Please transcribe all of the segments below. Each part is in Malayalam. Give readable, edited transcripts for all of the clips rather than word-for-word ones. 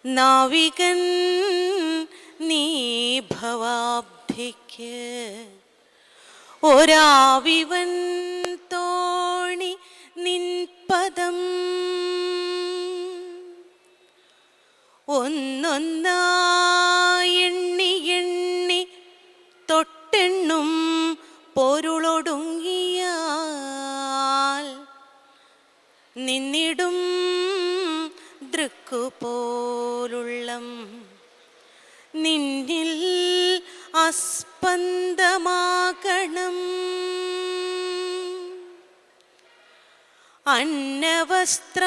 നാവികൻ നീ ഭവാബ്ധിക്ക് ഒരാവിവൻ തോണി നിൻപദം ഒന്നൊന്നായി എണ്ണി എണ്ണി തൊട്ടെണ്ണും പൊരുളൊടുങ്ങിയാൽ നിന്നിടും ദൃക്കുപോലുള്ളം നിന്നിൽ അസ്പന്ദമാകണം. അന്നവസ്ത്രാദി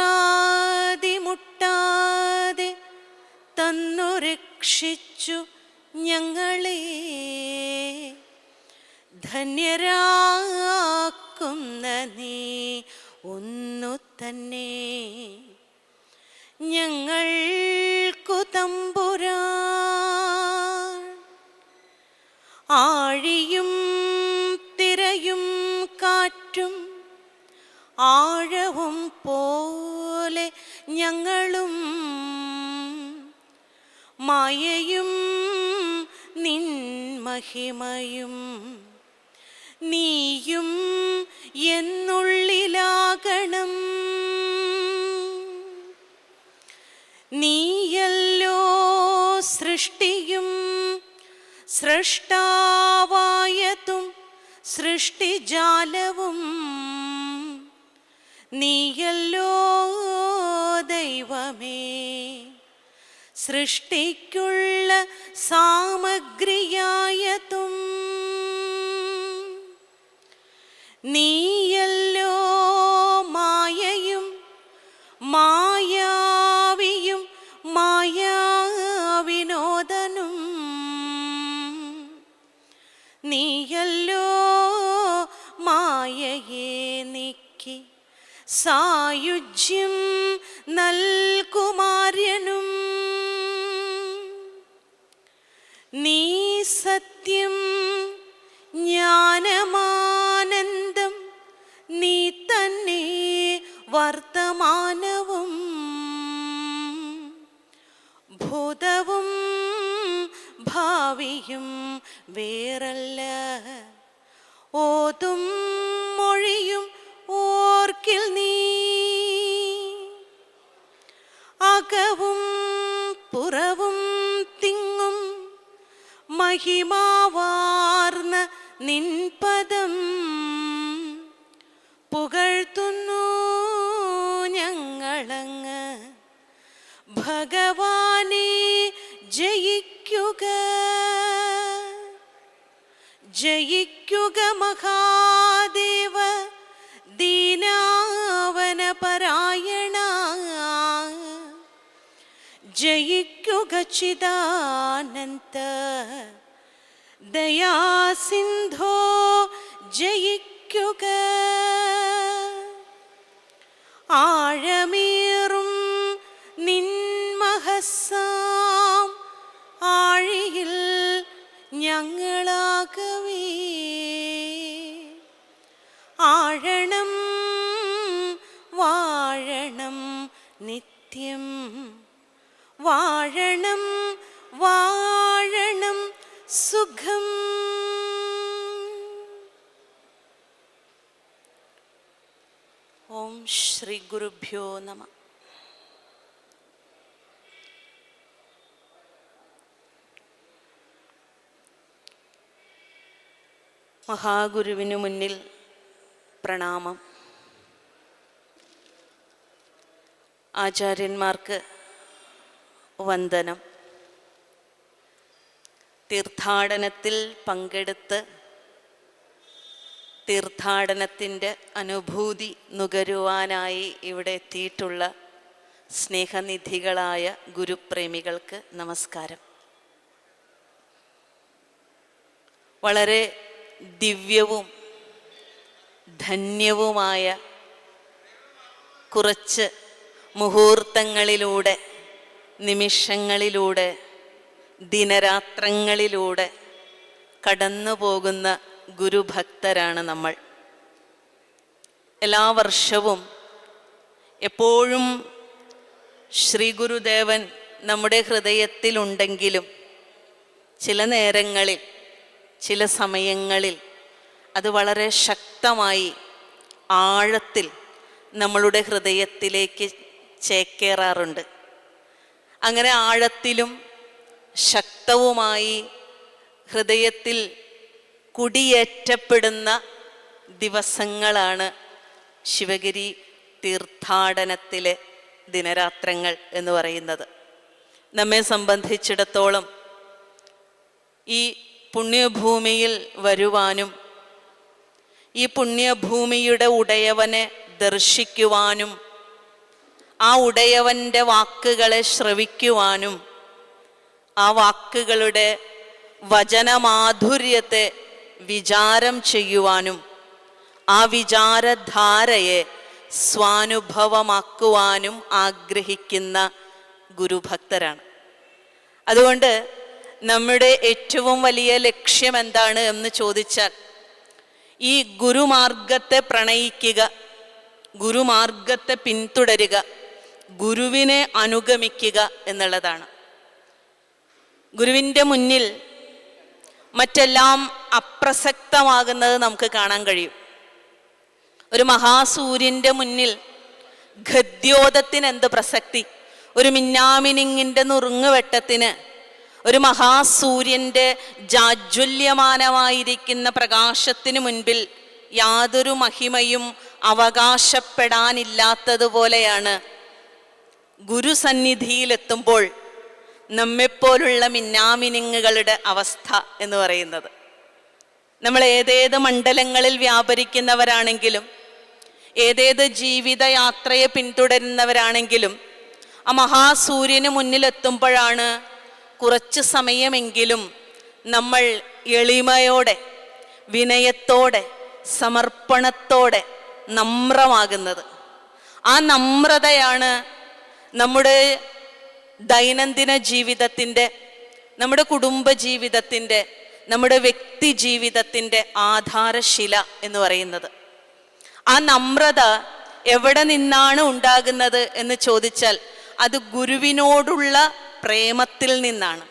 മുട്ടാതെ തന്നു രക്ഷിച്ചു ഞങ്ങളെ ധന്യരാക്കുന്ന നീ ഒന്നു തന്നെ ഞങ്ങൾക്കു തമ്പുരാൻ. ആഴിയും തിരയും കാറ്റും ആഴവും പോലെ ഞങ്ങളും മായയും നിൻ മഹിമയും നീയും എന്നുള്ളിലാകണം. നീയല്ലോ സൃഷ്ടിയും സൃഷ്ടാവായതും സൃഷ്ടിജാലവും നീയല്ലോ ദൈവമേ സൃഷ്ടിക്കുള്ള സാമഗ്രിയായതും. നീയല്ലോ മായയും മായാവിയും മായാവിനോദനും നീയല്ലോ മായയെ നീക്കി സായുജ്യം നൽകുമാര്യനും. നീ സത്യം ജ്ഞാനമാനന്ദം നീ തന്നെ വർത്തമാനവും ഭൂതവും ഭാവിയും വേറല്ല. ഓതും മൊഴിയും ഓർക്കിൽ നീ അകവും പുറവും തിങ്ങും മഹിമാവാർന്ന നിൻപദം പുകഴ്ത്തുന്നു ഞങ്ങളങ്ങ്. ഭഗവാനെ ജയിക്കുക ജയിക്കുക മഹാദേവ ദീനാവന പരായണ. ജയിക്കുക ചിദാനന്ദ ദയാസിന്ധോ ജയിക്കുക. ആഴമേറും നിൻമഹസ്സാം ആഴിയിൽ ഞങ്ങളാകവേ ആഴണം വാഴണം നിത്യം വാഴണം വാഴണം സുഖം. ഓം ശ്രീ ഗുരുഭ്യോ നമഃ. മഹാഗുരുവിനു മുന്നിൽ പ്രണാമം. ആചാര്യന്മാർക്ക് വന്ദനം. തീർത്ഥാടനത്തിൽ പങ്കെടുത്ത് തീർത്ഥാടനത്തിൻ്റെ അനുഭൂതി നുകരുവാനായി ഇവിടെ എത്തിയിട്ടുള്ള സ്നേഹനിധികളായ ഗുരുപ്രേമികൾക്ക് നമസ്കാരം. വളരെ ദിവ്യവും ധന്യവുമായ കുറച്ച് മുഹൂർത്തങ്ങളിലൂടെ നിമിഷങ്ങളിലൂടെ ദിനരാത്രങ്ങളിലൂടെ കടന്നു പോകുന്ന ഗുരുഭക്തരാണ് നമ്മൾ. എല്ലാ വർഷവും എപ്പോഴും ശ്രീ ഗുരുദേവൻ നമ്മുടെ ഹൃദയത്തിലുണ്ടെങ്കിലും ചില നേരങ്ങളിൽ, ചില സമയങ്ങളിൽ അത് വളരെ ശക്തമായി ആഴത്തിൽ നമ്മളുടെ ഹൃദയത്തിലേക്ക് ചേക്കേറാറുണ്ട്. അങ്ങനെ ആഴത്തിലും ശക്തവുമായി ഹൃദയത്തിൽ കുടിയേറ്റപ്പെടുന്ന ദിവസങ്ങളാണ് ശിവഗിരി തീർത്ഥാടനത്തിലെ ദിനരാത്രങ്ങൾ എന്ന് പറയുന്നത്. നമ്മെ സംബന്ധിച്ചിടത്തോളം ഈ പുണ്യഭൂമിയിൽ വരുവാനും ഈ പുണ്യഭൂമിയുടെ ഉടയവനെ ദർശിക്കുവാനും ആ ഉടയവൻ്റെ വാക്കുകളെ ശ്രവിക്കുവാനും ആ വാക്കുകളുടെ വചനമാധുര്യത്തെ വിചാരം ചെയ്യുവാനും ആ വിചാരധാരയെ സ്വാനുഭവമാക്കുവാനും ആഗ്രഹിക്കുന്ന ഗുരുഭക്തരാണ്. അതുകൊണ്ട് നമ്മുടെ ഏറ്റവും വലിയ ലക്ഷ്യം എന്താണ് എന്ന് ചോദിച്ചാൽ ഈ ഗുരുമാർഗത്തെ പ്രണയിക്കുക, ഗുരുമാർഗത്തെ പിന്തുടരുക, ഗുരുവിനെ അനുഗമിക്കുക എന്നുള്ളതാണ്. ഗുരുവിൻ്റെ മുന്നിൽ മറ്റെല്ലാം അപ്രസക്തമാകുന്നത് നമുക്ക് കാണാൻ കഴിയും. ഒരു മഹാസൂര്യൻ്റെ മുന്നിൽ ഗദ്യോതത്തിന് എന്ത് പ്രസക്തി? ഒരു മിന്നാമിനിങ്ങിൻ്റെ നുറുങ്ങുവെട്ടത്തിന്, ഒരു മഹാസൂര്യൻ്റെ ജാജ്വല്യമാനമായിരിക്കുന്ന പ്രകാശത്തിന് മുൻപിൽ യാതൊരു മഹിമയും അവകാശപ്പെടാനില്ലാത്തതുപോലെയാണ് ഗുരുസന്നിധിയിലെത്തുമ്പോൾ നമ്മെപ്പോലുള്ള മിന്നാമിനുങ്ങുകളുടെ അവസ്ഥ എന്ന് പറയുന്നത്. നമ്മൾ ഏതേത് മണ്ഡലങ്ങളിൽ വ്യാപരിക്കുന്നവരാണെങ്കിലും ഏതേത് ജീവിതയാത്രയെ പിന്തുടരുന്നവരാണെങ്കിലും ആ മഹാസൂര്യന് മുന്നിലെത്തുമ്പോഴാണ് കുറച്ച് സമയമെങ്കിലും നമ്മൾ എളിമയോടെ, വിനയത്തോടെ, സമർപ്പണത്തോടെ നമ്രമാകുന്നത്. ആ നമ്രതയാണ് നമ്മുടെ ദൈനംദിന ജീവിതത്തിൻ്റെ, നമ്മുടെ കുടുംബ ജീവിതത്തിൻ്റെ, നമ്മുടെ വ്യക്തി ജീവിതത്തിൻ്റെ ആധാരശില എന്ന് പറയുന്നത്. ആ നമ്രത എവിടെ നിന്നാണ് ഉണ്ടാകുന്നത് എന്ന് ചോദിച്ചാൽ അത് ഗുരുവിനോടുള്ള പ്രേമത്തിൽ നിന്നാണ്.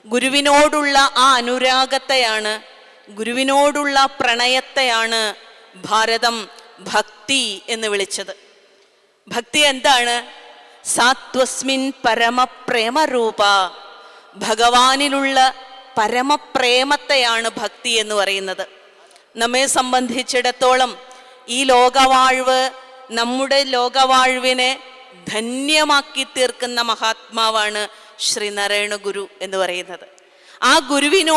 ഗുരുവിനോടുള്ള ആ അനുരാഗത്തെയാണ്, ഗുരുവിനോടുള്ള പ്രണയത്തെയാണ് ഭാരതം ഭക്തി എന്ന് വിളിച്ചത്. ഭക്തി എന്താണ്? സാത്വസ്മിൻ പരമപ്രേമരൂപ, ഭഗവാനിലുള്ള പരമപ്രേമത്തെയാണ് ഭക്തി എന്ന് പറയുന്നത്. നമ്മെ സംബന്ധിച്ചിടത്തോളം ഈ ലോകവാഴ്വ്, നമ്മുടെ ലോകവാഴ്വിനെ ധന്യമാക്കി തീർക്കുന്ന മഹാത്മാവാണ് ശ്രീനാരായണ ഗുരു എന്ന് പറയുന്നത്. ആ ഗുരുവിനോട്